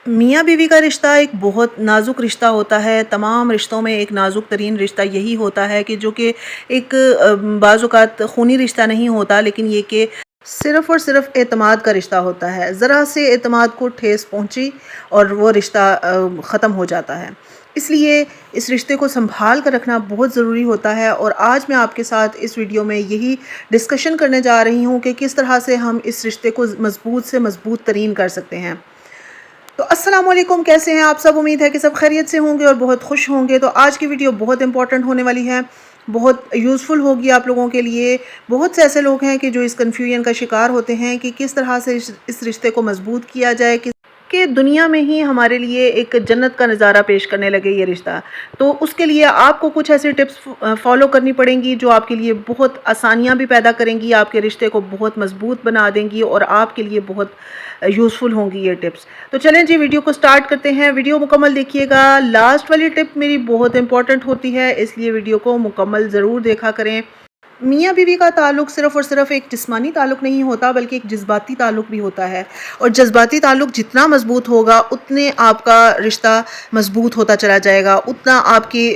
میاں بیوی کا رشتہ ایک بہت نازک رشتہ ہوتا ہے۔ تمام رشتوں میں ایک نازک ترین رشتہ یہی ہوتا ہے کہ جو کہ ایک بعض اوقات خونی رشتہ نہیں ہوتا، لیکن یہ کہ صرف اور صرف اعتماد کا رشتہ ہوتا ہے۔ ذرا سے اعتماد کو ٹھیس پہنچی اور وہ رشتہ ختم ہو جاتا ہے۔ اس لیے اس رشتے کو سنبھال کر رکھنا بہت ضروری ہوتا ہے، اور آج میں آپ کے ساتھ اس ویڈیو میں یہی ڈسکشن کرنے جا رہی ہوں کہ کس طرح سے ہم اس رشتے کو مضبوط سے مضبوط ترین کر سکتے ہیں۔ تو السلام علیکم، کیسے ہیں آپ سب؟ امید ہے کہ سب خیریت سے ہوں گے اور بہت خوش ہوں گے۔ تو آج کی ویڈیو بہت امپورٹنٹ ہونے والی ہے، بہت یوزفل ہوگی آپ لوگوں کے لیے۔ بہت سے ایسے لوگ ہیں کہ جو اس کنفیوژن کا شکار ہوتے ہیں کہ کس طرح سے اس رشتے کو مضبوط کیا جائے کہ دنیا میں ہی ہمارے لیے ایک جنت کا نظارہ پیش کرنے لگے یہ رشتہ۔ تو اس کے لیے آپ کو کچھ ایسی ٹپس فالو کرنی پڑیں گی جو آپ کے لیے بہت آسانیاں بھی پیدا کریں گی، آپ کے رشتے کو بہت مضبوط بنا دیں گی اور آپ کے لیے بہت یوزفل ہوں گی یہ ٹپس۔ تو چلیں جی ویڈیو کو سٹارٹ کرتے ہیں۔ ویڈیو مکمل دیکھیے گا، لاسٹ والی ٹپ میری بہت امپورٹنٹ ہوتی ہے، اس لیے ویڈیو کو مکمل ضرور دیکھا کریں۔ میاں بیوی کا تعلق صرف اور صرف ایک جسمانی تعلق نہیں ہوتا، بلکہ ایک جذباتی تعلق بھی ہوتا ہے، اور جذباتی تعلق جتنا مضبوط ہوگا اتنے آپ کا رشتہ مضبوط ہوتا چلا جائے گا، اتنا آپ کی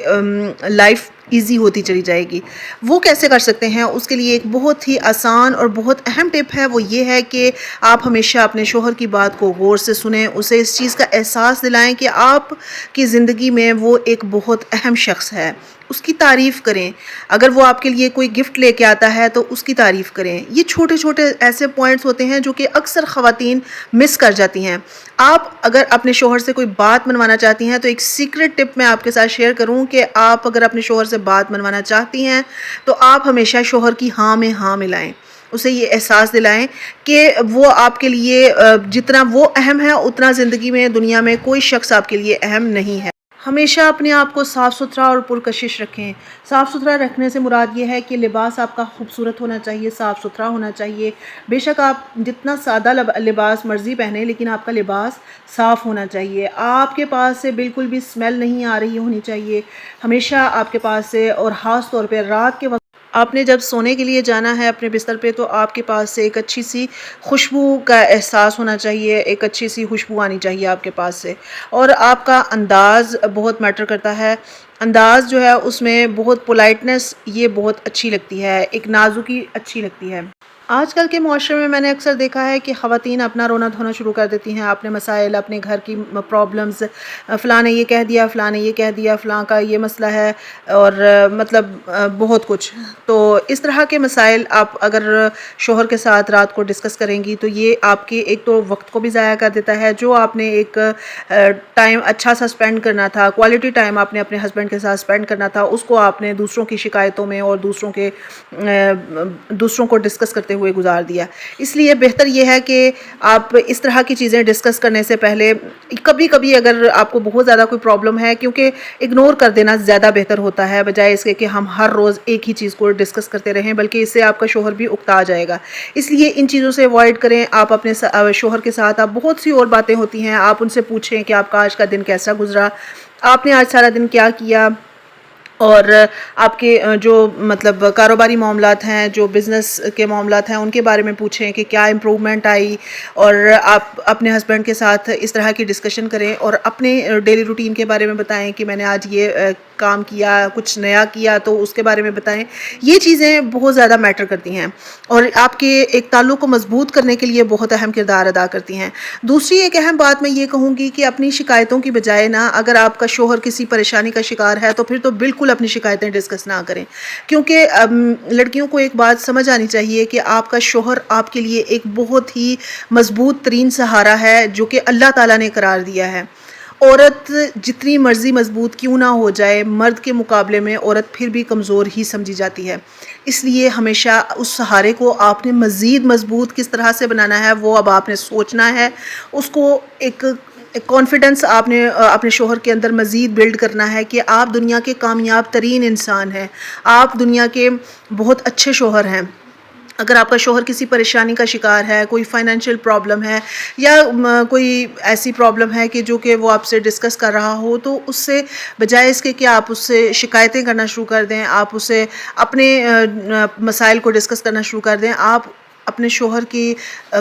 لائف ایزی ہوتی چلی جائے گی۔ وہ کیسے کر سکتے ہیں؟ اس کے لیے ایک بہت ہی آسان اور بہت اہم ٹپ ہے، وہ یہ ہے کہ آپ ہمیشہ اپنے شوہر کی بات کو غور سے سنیں، اسے اس چیز کا احساس دلائیں کہ آپ کی زندگی میں وہ ایک بہت اہم شخص ہے۔ اس کی تعریف کریں، اگر وہ آپ کے لیے کوئی گفٹ لے کے آتا ہے تو اس کی تعریف کریں۔ یہ چھوٹے چھوٹے ایسے پوائنٹس ہوتے ہیں جو کہ اکثر خواتین مس کر جاتی ہیں۔ آپ اگر اپنے شوہر سے کوئی بات منوانا چاہتی ہیں تو ایک سیکرٹ ٹپ میں آپ کے ساتھ شیئر کروں کہ آپ اگر اپنے شوہر سے بات منوانا چاہتی ہیں تو آپ ہمیشہ شوہر کی ہاں میں ہاں ملائیں، اسے یہ احساس دلائیں کہ وہ آپ کے لیے جتنا وہ اہم ہے اتنا زندگی میں دنیا میں کوئی شخص آپ کے لیے اہم نہیں ہے۔ ہمیشہ اپنے آپ کو صاف ستھرا اور پرکشش رکھیں۔ صاف ستھرا رکھنے سے مراد یہ ہے کہ لباس آپ کا خوبصورت ہونا چاہیے، صاف ستھرا ہونا چاہیے۔ بے شک آپ جتنا سادہ لباس مرضی پہنیں، لیکن آپ کا لباس صاف ہونا چاہیے۔ آپ کے پاس سے بالکل بھی اسمیل نہیں آ رہی ہونی چاہیے ہمیشہ آپ کے پاس سے، اور خاص طور پہ رات کے وقت آپ نے جب سونے کے لیے جانا ہے اپنے بستر پہ تو آپ کے پاس سے ایک اچھی سی خوشبو کا احساس ہونا چاہیے، ایک اچھی سی خوشبو آنی چاہیے آپ کے پاس سے۔ اور آپ کا انداز بہت میٹر کرتا ہے، انداز جو ہے اس میں بہت پولائٹنس یہ بہت اچھی لگتی ہے، ایک نازکی اچھی لگتی ہے۔ آج کل کے معاشرے میں نے اکثر دیکھا ہے کہ خواتین اپنا رونا دھونا شروع کر دیتی ہیں، اپنے مسائل، اپنے گھر کی پرابلمز، فلاں نے یہ کہہ دیا، فلاں نے یہ کہہ دیا، فلاں کا یہ مسئلہ ہے، اور مطلب بہت کچھ۔ تو اس طرح کے مسائل آپ اگر شوہر کے ساتھ رات کو ڈسکس کریں گی تو یہ آپ کے ایک تو وقت کو بھی ضائع کر دیتا ہے، جو آپ نے ایک ٹائم اچھا سا اسپینڈ کرنا تھا، کوالٹی ٹائم آپ نے اپنے ہسبینڈ کے ساتھ اسپینڈ کرنا تھا، اس کو آپ نے دوسروں کی شکایتوں میں اور دوسروں کو ڈسکس کرتے ہوئے گزار دیا۔ اس لیے بہتر یہ ہے کہ آپ اس طرح کی چیزیں ڈسکس کرنے سے پہلے کبھی کبھی اگر آپ کو بہت زیادہ کوئی پرابلم ہے، کیونکہ اگنور کر دینا زیادہ بہتر ہوتا ہے بجائے اس کے کہ ہم ہر روز ایک ہی چیز کو ڈسکس کرتے رہیں، بلکہ اس سے آپ کا شوہر بھی اکتا جائے گا۔ اس لیے ان چیزوں سے اوائڈ کریں۔ آپ اپنے شوہر کے ساتھ آپ بہت سی اور باتیں ہوتی ہیں، آپ ان سے پوچھیں کہ آپ کا آج کا دن کیسا گزرا، آپ نے آج سارا دن کیا کیا، اور آپ کے جو مطلب کاروباری معاملات ہیں، جو بزنس کے معاملات ہیں، ان کے بارے میں پوچھیں کہ کیا امپرومنٹ آئی، اور آپ اپنے ہسبینڈ کے ساتھ اس طرح کی ڈسکشن کریں اور اپنے ڈیلی روٹین کے بارے میں بتائیں کہ میں نے آج یہ کام کیا، کچھ نیا کیا تو اس کے بارے میں بتائیں۔ یہ چیزیں بہت زیادہ میٹر کرتی ہیں اور آپ کے ایک تعلق کو مضبوط کرنے کے لیے بہت اہم کردار ادا کرتی ہیں۔ دوسری ایک اہم بات میں یہ کہوں گی کہ اپنی شکایتوں کی بجائے نا، اگر آپ کا شوہر کسی پریشانی کا شکار ہے تو پھر تو بالکل اپنی شکایتیں ڈسکس نہ کریں، کیونکہ لڑکیوں کو ایک بات سمجھ آنی چاہیے کہ آپ کا شوہر آپ کے لیے ایک بہت ہی مضبوط ترین سہارا ہے جو کہ اللہ تعالیٰ نے قرار دیا ہے۔ عورت جتنی مرضی مضبوط کیوں نہ ہو جائے، مرد کے مقابلے میں عورت پھر بھی کمزور ہی سمجھی جاتی ہے۔ اس لیے ہمیشہ اس سہارے کو آپ نے مزید مضبوط کس طرح سے بنانا ہے وہ اب آپ نے سوچنا ہے، اس کو ایک کانفیڈنس آپ نے اپنے شوہر کے اندر مزید بلڈ کرنا ہے کہ آپ دنیا کے کامیاب ترین انسان ہیں، آپ دنیا کے بہت اچھے شوہر ہیں۔ اگر آپ کا شوہر کسی پریشانی کا شکار ہے، کوئی فائنینشیل پرابلم ہے یا کوئی ایسی پرابلم ہے کہ جو کہ وہ آپ سے ڈسکس کر رہا ہو، تو اس سے بجائے اس کے کہ آپ اس سے شکایتیں کرنا شروع کر دیں، آپ اسے اپنے مسائل کو ڈسکس کرنا شروع کر دیں، آپ اپنے شوہر کی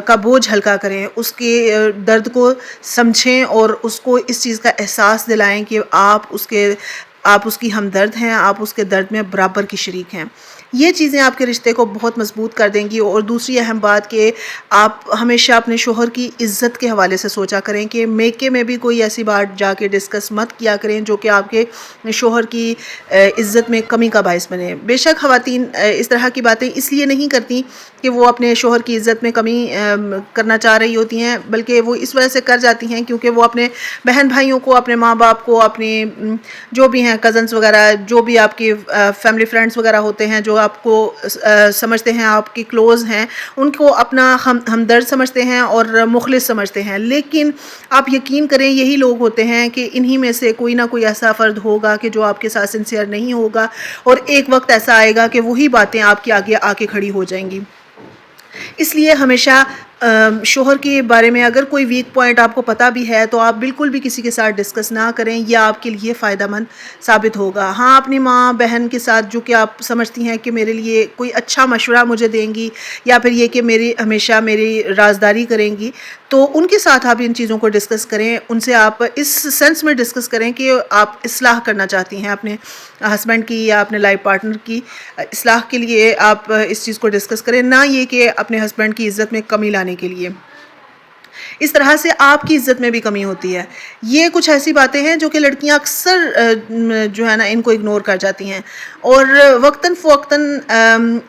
کا بوجھ ہلکا کریں، اس کے درد کو سمجھیں اور اس کو اس چیز کا احساس دلائیں کہ آپ اس کی ہمدرد ہیں، آپ اس کے درد میں برابر کی شریک ہیں۔ یہ چیزیں آپ کے رشتے کو بہت مضبوط کر دیں گی۔ اور دوسری اہم بات کہ آپ ہمیشہ اپنے شوہر کی عزت کے حوالے سے سوچا کریں کہ میکے میں بھی کوئی ایسی بات جا کے ڈسکس مت کیا کریں جو کہ آپ کے شوہر کی عزت میں کمی کا باعث بنے۔ بے شک خواتین اس طرح کی باتیں اس لیے نہیں کرتی کہ وہ اپنے شوہر کی عزت میں کمی کرنا چاہ رہی ہوتی ہیں، بلکہ وہ اس وجہ سے کر جاتی ہیں کیونکہ وہ اپنے بہن بھائیوں کو، اپنے ماں باپ کو، اپنے جو بھی ہیں کزنس وغیرہ، جو بھی آپ کی فیملی فرینڈس وغیرہ ہوتے ہیں جو آپ کو سمجھتے ہیں، آپ کی کلوز ہیں، ان کو اپنا ہمدرد سمجھتے ہیں اور مخلص سمجھتے ہیں۔ لیکن آپ یقین کریں یہی لوگ ہوتے ہیں کہ انہی میں سے کوئی نہ کوئی ایسا فرد ہوگا کہ جو آپ کے ساتھ سنسیئر نہیں ہوگا، اور ایک وقت ایسا آئے گا کہ وہی باتیں آپ کے آگے آ کے کھڑی ہو جائیں گی۔ اس لیے ہمیشہ شوہر کے بارے میں اگر کوئی ویک پوائنٹ آپ کو پتہ بھی ہے تو آپ بالکل بھی کسی کے ساتھ ڈسکس نہ کریں، یہ آپ کے لیے فائدہ مند ثابت ہوگا۔ ہاں، اپنی ماں بہن کے ساتھ جو کہ آپ سمجھتی ہیں کہ میرے لیے کوئی اچھا مشورہ مجھے دیں گی، یا پھر یہ کہ ہمیشہ میری رازداری کریں گی، تو ان کے ساتھ آپ ان چیزوں کو ڈسکس کریں۔ ان سے آپ اس سینس میں ڈسکس کریں کہ آپ اصلاح کرنا چاہتی ہیں اپنے ہسبینڈ کی یا اپنے لائف پارٹنر کی اصلاح کے لیے آپ اس چیز کو ڈسکس کریں، نہ یہ کہ اپنے ہسبینڈ کی عزت میں کمی لانے کے لیے۔ اس طرح سے آپ کی عزت میں بھی کمی ہوتی ہے۔ یہ کچھ ایسی باتیں ہیں جو کہ لڑکیاں اکثر جو ہے نا ان کو اگنور کر جاتی ہیں، اور وقتاً فوقتاً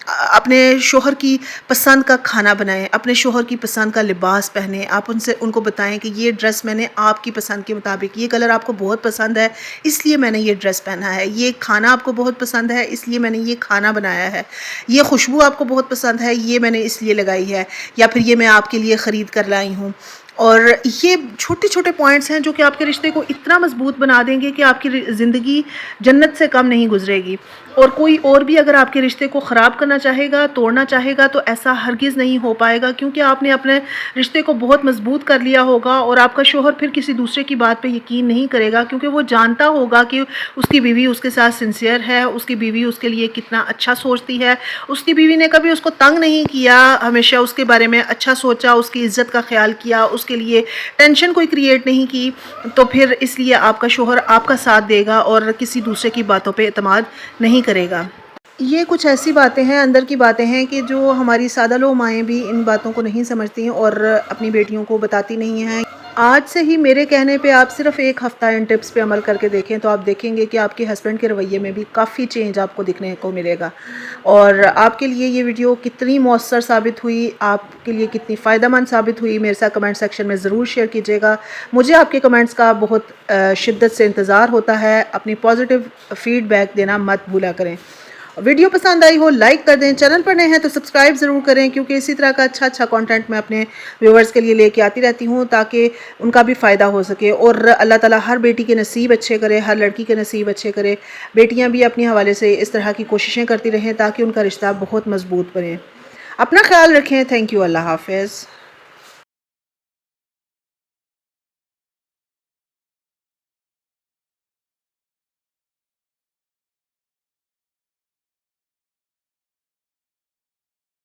اپنے شوہر کی پسند کا کھانا بنائیں، اپنے شوہر کی پسند کا لباس پہنیں۔ آپ ان کو بتائیں کہ یہ ڈریس میں نے آپ کی پسند کے مطابق، یہ کلر آپ کو بہت پسند ہے اس لیے میں نے یہ ڈریس پہنا ہے، یہ کھانا آپ کو بہت پسند ہے اس لیے میں نے یہ کھانا بنایا ہے، یہ خوشبو آپ کو بہت پسند ہے یہ میں نے اس لیے لگائی ہے، یا پھر یہ میں آپ کے لیے خرید کر لائی ہوں۔ اور یہ چھوٹے چھوٹے پوائنٹس ہیں جو کہ آپ کے رشتے کو اتنا مضبوط بنا دیں گے کہ آپ کی زندگی جنت سے کم نہیں گزرے گی۔ اور کوئی اور بھی اگر آپ کے رشتے کو خراب کرنا چاہے گا، توڑنا چاہے گا، تو ایسا ہرگز نہیں ہو پائے گا، کیونکہ آپ نے اپنے رشتے کو بہت مضبوط کر لیا ہوگا، اور آپ کا شوہر پھر کسی دوسرے کی بات پہ یقین نہیں کرے گا، کیونکہ وہ جانتا ہوگا کہ اس کی بیوی اس کے ساتھ سنسیئر ہے، اس کی بیوی اس کے لیے کتنا اچھا سوچتی ہے، اس کی بیوی نے کبھی اس کو تنگ نہیں کیا، ہمیشہ اس کے بارے میں اچھا سوچا، اس کی عزت کا خیال کیا، اس کے لیے ٹینشن کوئی کریٹ نہیں کی، تو پھر اس لیے آپ کا شوہر آپ کا ساتھ دے گا اور کسی دوسرے کی باتوں پہ اعتماد نہیں کرے گا۔ یہ کچھ ایسی باتیں ہیں، اندر کی باتیں ہیں کہ جو ہماری سادہ لو مائیں بھی ان باتوں کو نہیں سمجھتی اور اپنی بیٹیوں کو بتاتی نہیں ہیں۔ آج سے ہی میرے کہنے پہ آپ صرف ایک ہفتہ ان ٹپس پہ عمل کر کے دیکھیں تو آپ دیکھیں گے کہ آپ کے ہسبینڈ کے رویے میں بھی کافی چینج آپ کو دکھنے کو ملے گا، اور آپ کے لیے یہ ویڈیو کتنی مؤثر ثابت ہوئی، آپ کے لیے کتنی فائدہ مند ثابت ہوئی، میرے ساتھ کمنٹ سیکشن میں ضرور شیئر کیجیے گا۔ مجھے آپ کے کمنٹس کا بہت شدت سے انتظار ہوتا ہے۔ اپنی پازیٹیو فیڈ بیک دینا مت بھولا کریں۔ ویڈیو پسند آئی ہو لائک کر دیں، چینل پر نئے ہیں تو سبسکرائب ضرور کریں، کیونکہ اسی طرح کا اچھا کانٹینٹ میں اپنے ویورز کے لیے لے کے آتی رہتی ہوں تاکہ ان کا بھی فائدہ ہو سکے۔ اور اللہ تعالیٰ ہر بیٹی کے نصیب اچھے کرے، ہر لڑکی کے نصیب اچھے کرے، بیٹیاں بھی اپنے حوالے سے اس طرح کی کوششیں کرتی رہیں تاکہ ان کا رشتہ بہت مضبوط بنے۔ اپنا خیال رکھیں، تھینک یو، اللہ حافظ۔